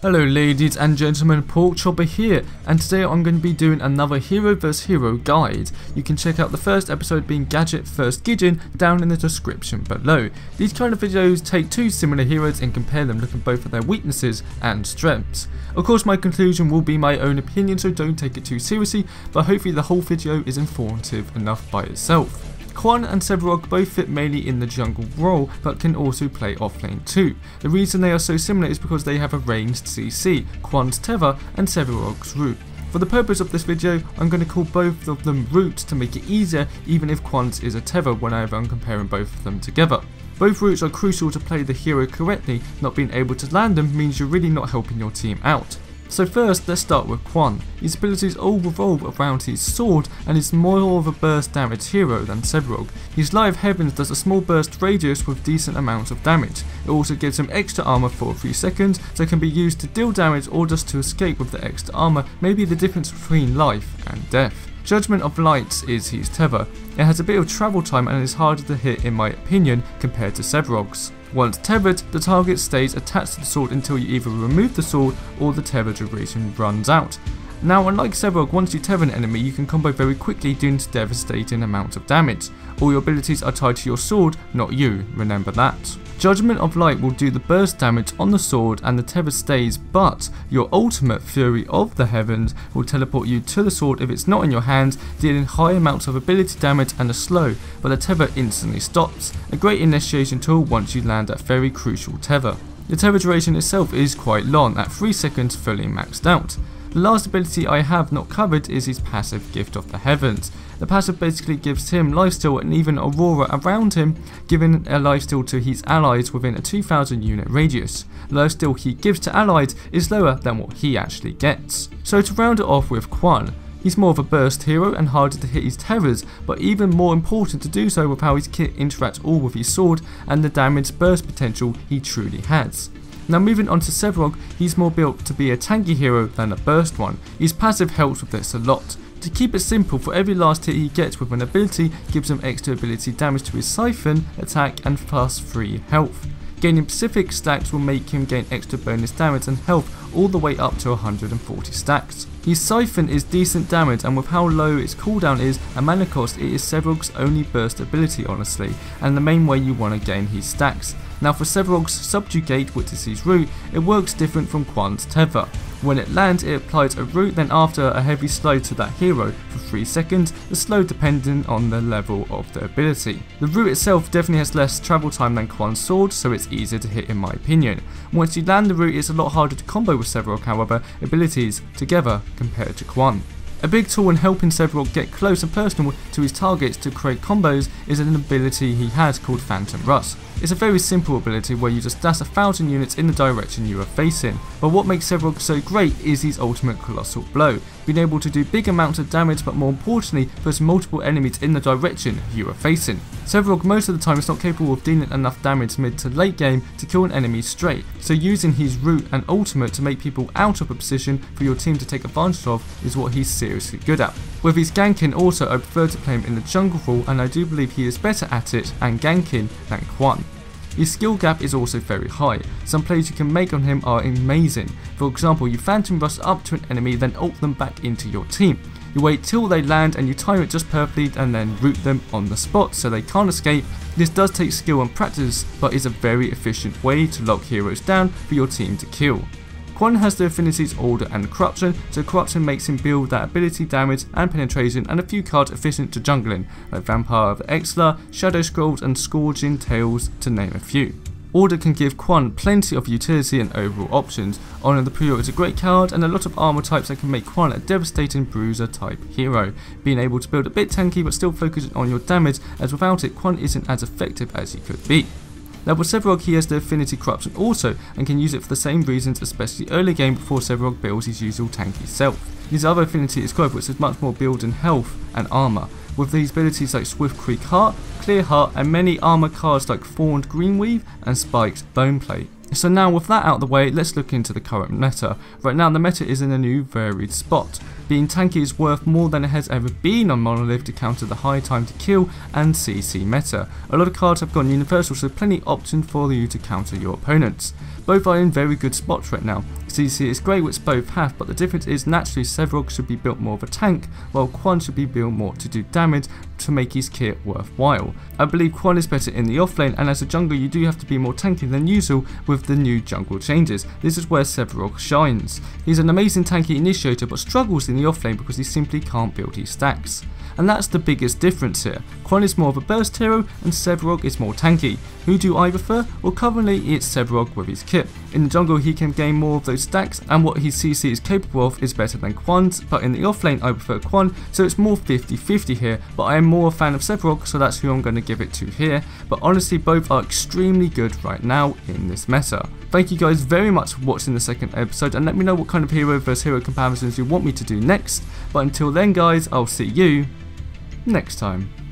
Hello ladies and gentlemen, Pork Chopper here, and today I'm going to be doing another Hero vs Hero guide. You can check out the first episode being Gadget vs Gideon down in the description below. These kind of videos take two similar heroes and compare them, looking both at their weaknesses and strengths. Of course my conclusion will be my own opinion, so don't take it too seriously, but hopefully the whole video is informative enough by itself. Kwang and Sevarog both fit mainly in the jungle role, but can also play offlane too. The reason they are so similar is because they have a ranged CC, Kwang's Tether and Sevarog's Root. For the purpose of this video, I'm going to call both of them Roots to make it easier, even if Kwang's is a Tether whenever I'm comparing both of them together. Both Roots are crucial to play the hero correctly. Not being able to land them means you're really not helping your team out. So first, let's start with Kwang. His abilities all revolve around his sword and is more of a burst damage hero than Sevarog. His Light of Heavens does a small burst radius with decent amounts of damage. It also gives him extra armor for 3 seconds, so it can be used to deal damage or just to escape with the extra armor, maybe the difference between life and death. Judgment of Lights is his Tether. It has a bit of travel time and is harder to hit in my opinion compared to Sevarog's. Once tethered, the target stays attached to the sword until you either remove the sword or the tether duration runs out. Now unlike Sevarog, once you tether an enemy you can combo very quickly doing devastating amounts of damage. All your abilities are tied to your sword, not you, remember that. Judgment of Light will do the burst damage on the sword and the tether stays, but your ultimate Fury of the Heavens will teleport you to the sword if it's not in your hands, dealing high amounts of ability damage and a slow, but the tether instantly stops. A great initiation tool once you land that very crucial tether. The tether duration itself is quite long, at 3 seconds fully maxed out. The last ability I have not covered is his passive Gift of the Heavens. The passive basically gives him lifesteal and even aurora around him, giving a lifesteal to his allies within a 2000 unit radius. The lifesteal he gives to allies is lower than what he actually gets. So to round it off with Kwang, he's more of a burst hero and harder to hit his tethers, but even more important to do so with how his kit interacts all with his sword and the damage burst potential he truly has. Now moving on to Sevarog, he's more built to be a tanky hero than a burst one. His passive helps with this a lot. To keep it simple, for every last hit he gets with an ability gives him extra ability damage to his siphon, attack and plus 3 health. Gaining specific stacks will make him gain extra bonus damage and health all the way up to 140 stacks. His siphon is decent damage, and with how low its cooldown is and mana cost, it is Sevarog's only burst ability honestly, and the main way you want to gain his stacks. Now for Sevarog's Subjugate, which is his root, it works different from Kwang's Tether. When it lands it applies a root, then after a heavy slow to that hero for 3 seconds, the slow depending on the level of the ability. The root itself definitely has less travel time than Kwang's sword, so it's easier to hit in my opinion. Once you land the root it's a lot harder to combo with Sevarog however, abilities together compared to Kwang. A big tool in helping Sevarog get close and personal to his targets to create combos is an ability he has called Phantom Rush. It's a very simple ability where you just dash 1000 units in the direction you are facing, but what makes Sevarog so great is his ultimate Colossal Blow, being able to do big amounts of damage but more importantly push multiple enemies in the direction you are facing. Sevarog most of the time is not capable of dealing enough damage mid to late game to kill an enemy straight, so using his root and ultimate to make people out of a position for your team to take advantage of is what he's seriously good at. With his ganking also I prefer to play him in the jungle role, and I do believe he is better at it and ganking than Kwang. His skill gap is also very high. Some plays you can make on him are amazing. For example, you Phantom Rush up to an enemy then ult them back into your team. You wait till they land and you time it just perfectly and then root them on the spot so they can't escape. This does take skill and practice, but is a very efficient way to lock heroes down for your team to kill. Kwang has the affinities Order and Corruption, so Corruption makes him build that ability damage and penetration and a few cards efficient to jungling, like Vampire of the Exler, Shadow Scrolls and Scourging Tails to name a few. Order can give Kwang plenty of utility and overall options. Honor the Pure is a great card and a lot of armor types that can make Kwang a devastating bruiser type hero, being able to build a bit tanky but still focusing on your damage, as without it Kwang isn't as effective as he could be. Now with Sevarog he has the affinity Corruption also and can use it for the same reasons, especially early game before Sevarog builds his usual tanky self. His other affinity is Growth, which is much more build in health and armor, with these abilities like Swift Creek Heart, Clear Heart and many armor cards like Thorned Greenweave and Spiked Boneplate. So now with that out of the way, let's look into the current meta. Right now the meta is in a new varied spot. Being tanky is worth more than it has ever been on Monolith to counter the high time to kill and CC meta. A lot of cards have gone universal, so plenty option for you to counter your opponents. Both are in very good spots right now. CC is great, which both have, but the difference is naturally Sevarog should be built more of a tank, while Kwang should be built more to do damage to make his kit worthwhile. I believe Kwang is better in the offlane, and as a jungler you do have to be more tanky than usual with the new jungle changes. This is where Sevarog shines. He's an amazing tanky initiator but struggles in the offlane because he simply can't build his stacks. And that's the biggest difference here. Kwang is more of a burst hero and Sevarog is more tanky. Who do I prefer? Well, currently it's Sevarog with his kit. In the jungle he can gain more of those stacks, and what his CC is capable of is better than Kwang's, but in the offlane I prefer Kwang, so it's more 50-50 here, but I am more a fan of Sevarog, so that's who I'm going to give it to here. But honestly both are extremely good right now in this meta. Thank you guys very much for watching the second episode, and let me know what kind of hero versus hero comparisons you want me to do next. But until then guys, I'll see you next time.